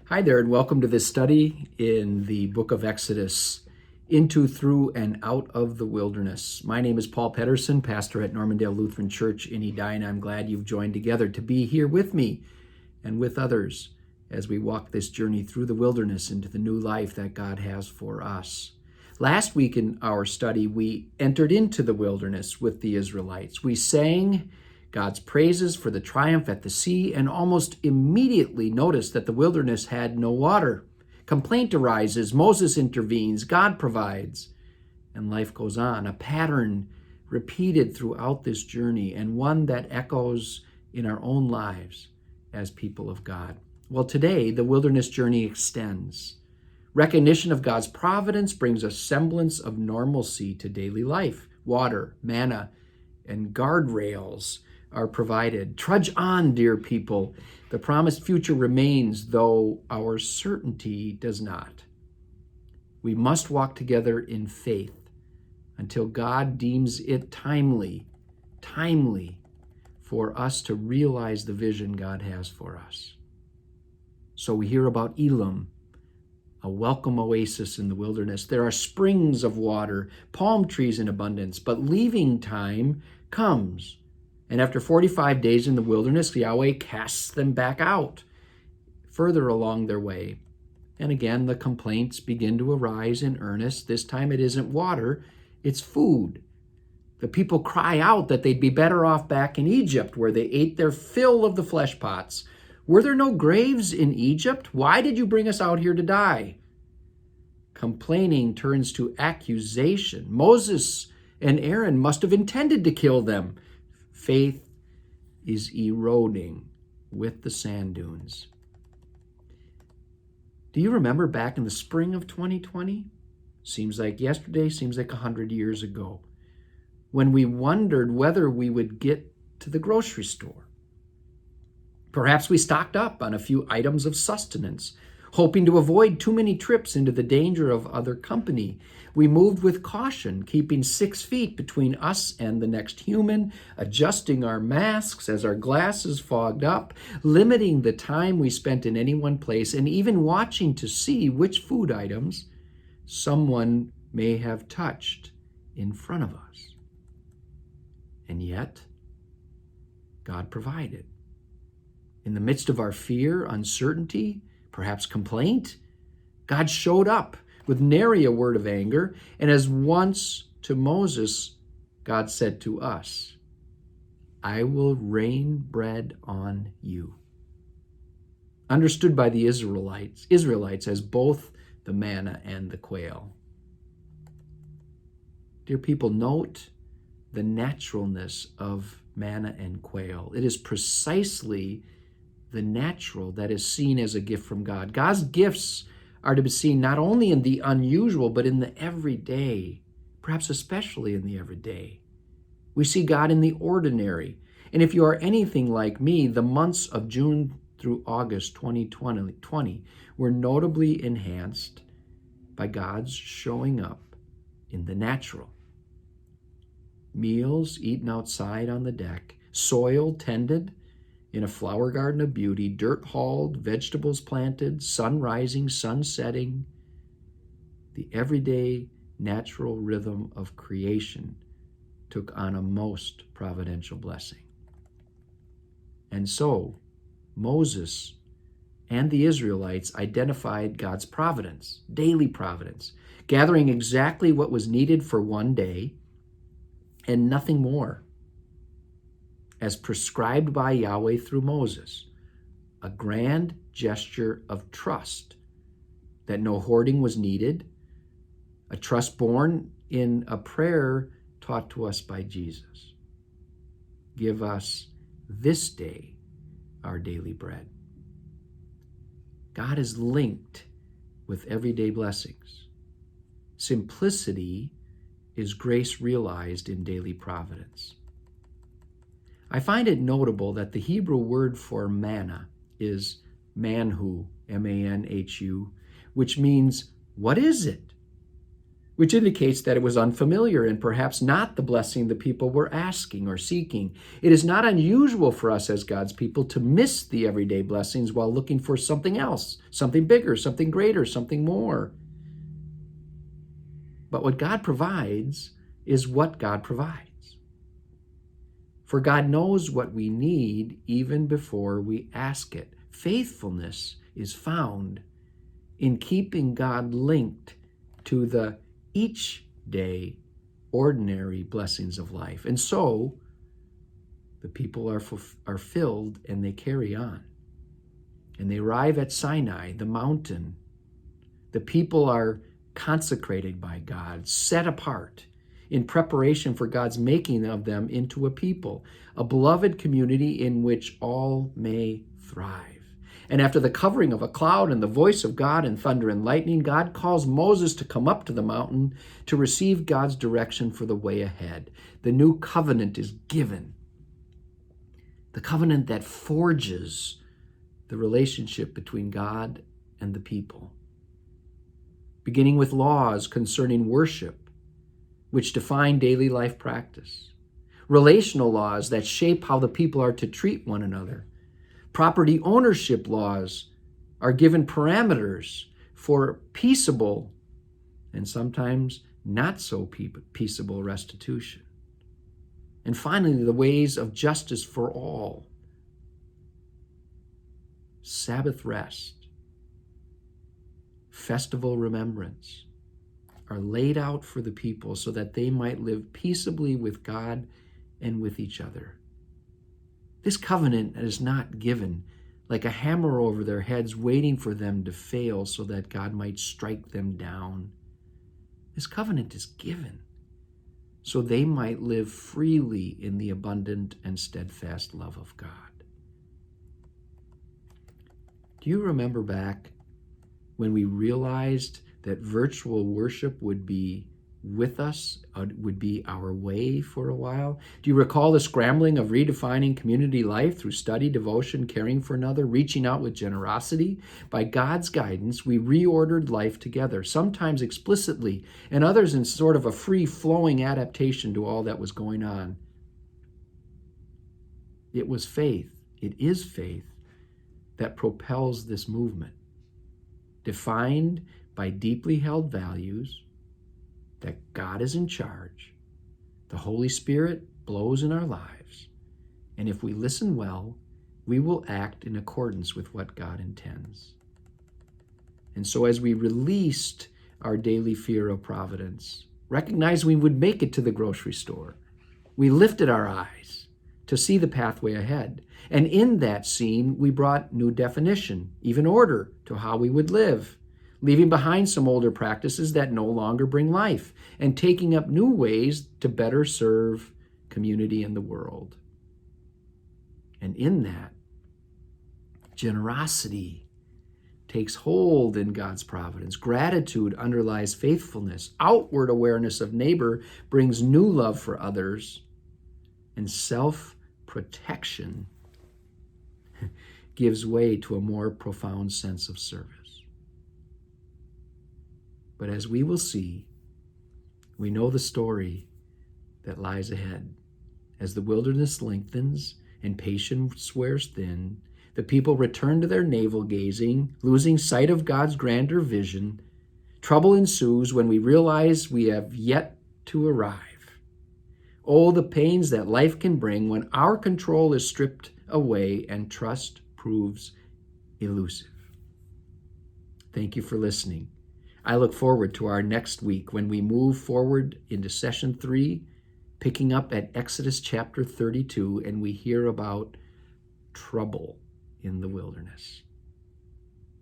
Hi there, and welcome to this study in the book of Exodus, into, through, and out of the wilderness. My name is Paul Pedersen, pastor at Normandale Lutheran Church in Edina. I'm glad you've joined together to be here with me and with others as we walk this journey through the wilderness into the new life that God has for us. Last week in our study, we entered into the wilderness with the Israelites. We sang God's praises for the triumph at the sea, and almost immediately noticed that the wilderness had no water. Complaint arises, Moses intervenes, God provides, and life goes on. A pattern repeated throughout this journey, and one that echoes in our own lives as people of God. Well, today, the wilderness journey extends. Recognition of God's providence brings a semblance of normalcy to daily life. Water, manna, and guardrails are provided. Trudge on, dear people. The promised future remains, though our certainty does not. We must walk together in faith until God deems it timely for us to realize the vision God has for us. So we hear about Elim, a welcome oasis in the wilderness. There are springs of water, palm trees in abundance, but leaving time comes. And after 45 days in the wilderness, Yahweh casts them back out further along their way. And again, the complaints begin to arise in earnest. This time it isn't water, it's food. The people cry out that they'd be better off back in Egypt, where they ate their fill of the flesh pots. Were there no graves in Egypt? Why did you bring us out here to die? Complaining turns to accusation. Moses and Aaron must have intended to kill them. Faith is eroding with the sand dunes. Do you remember back in the spring of 2020? Seems like yesterday, seems like 100 years ago, when we wondered whether we would get to the grocery store. Perhaps we stocked up on a few items of sustenance, hoping to avoid too many trips into the danger of other company. We moved with caution, keeping 6 feet between us and the next human, adjusting our masks as our glasses fogged up, limiting the time we spent in any one place, and even watching to see which food items someone may have touched in front of us. And yet, God provided. In the midst of our fear, uncertainty, perhaps complaint, God showed up with nary a word of anger, and as once to Moses, God said to us, I will rain bread on you. Understood by the Israelites as both the manna and the quail. Dear people, note the naturalness of manna and quail. It is precisely the natural that is seen as a gift from God. God's gifts are to be seen not only in the unusual, but in the everyday, perhaps especially in the everyday. We see God in the ordinary. And if you are anything like me, the months of June through August 2020 were notably enhanced by God's showing up in the natural. Meals eaten outside on the deck, soil tended in a flower garden of beauty, dirt hauled, vegetables planted, sun rising, sun setting. The everyday natural rhythm of creation took on a most providential blessing. And so, Moses and the Israelites identified God's providence, daily providence, gathering exactly what was needed for one day and nothing more, as prescribed by Yahweh through Moses, a grand gesture of trust that no hoarding was needed, a trust born in a prayer taught to us by Jesus. Give us this day our daily bread. God is linked with everyday blessings. Simplicity is grace realized in daily providence. I find it notable that the Hebrew word for manna is manhu, M-A-N-H-U, which means, what is it? which indicates that it was unfamiliar and perhaps not the blessing the people were asking or seeking. It is not unusual for us as God's people to miss the everyday blessings while looking for something else, something bigger, something greater, something more. But what God provides is what God provides. For God knows what we need even before we ask it. Faithfulness is found in keeping God linked to the each day ordinary blessings of life. And so the people are filled and they carry on. And they arrive at Sinai, the mountain. The people are consecrated by God, set apart in preparation for God's making of them into a people, a beloved community in which all may thrive. And after the covering of a cloud and the voice of God and thunder and lightning, God calls Moses to come up to the mountain to receive God's direction for the way ahead. The new covenant is given. The covenant that forges the relationship between God and the people. Beginning with laws concerning worship, which define daily life practice. Relational laws that shape how the people are to treat one another. Property ownership laws are given parameters for peaceable and sometimes not so peaceable restitution. And finally, the ways of justice for all. Sabbath rest, festival remembrance are laid out for the people so that they might live peaceably with God and with each other. This covenant is not given like a hammer over their heads, waiting for them to fail so that God might strike them down. This covenant is given so they might live freely in the abundant and steadfast love of God. Do you remember back when we realized that virtual worship would be with us, would be our way for a while? Do you recall the scrambling of redefining community life through study, devotion, caring for another, reaching out with generosity? By God's guidance, we reordered life together, sometimes explicitly, and others in sort of a free-flowing adaptation to all that was going on. It was faith, it is faith, that propels this movement, defined by deeply held values, that God is in charge, the Holy Spirit blows in our lives, and if we listen well, we will act in accordance with what God intends. And so as we released our daily fear of providence, recognized we would make it to the grocery store, we lifted our eyes to see the pathway ahead. And in that scene, we brought new definition, even order, to how we would live, leaving behind some older practices that no longer bring life, and taking up new ways to better serve community and the world. And in that, generosity takes hold in God's providence. Gratitude underlies faithfulness. Outward awareness of neighbor brings new love for others. And self-protection gives way to a more profound sense of service. But as we will see, we know the story that lies ahead. As the wilderness lengthens and patience wears thin, the people return to their navel-gazing, losing sight of God's grander vision. Trouble ensues when we realize we have yet to arrive. Oh, the pains that life can bring when our control is stripped away and trust proves elusive. Thank you for listening. I look forward to our next week when we move forward into session 3, picking up at Exodus chapter 32, and we hear about trouble in the wilderness.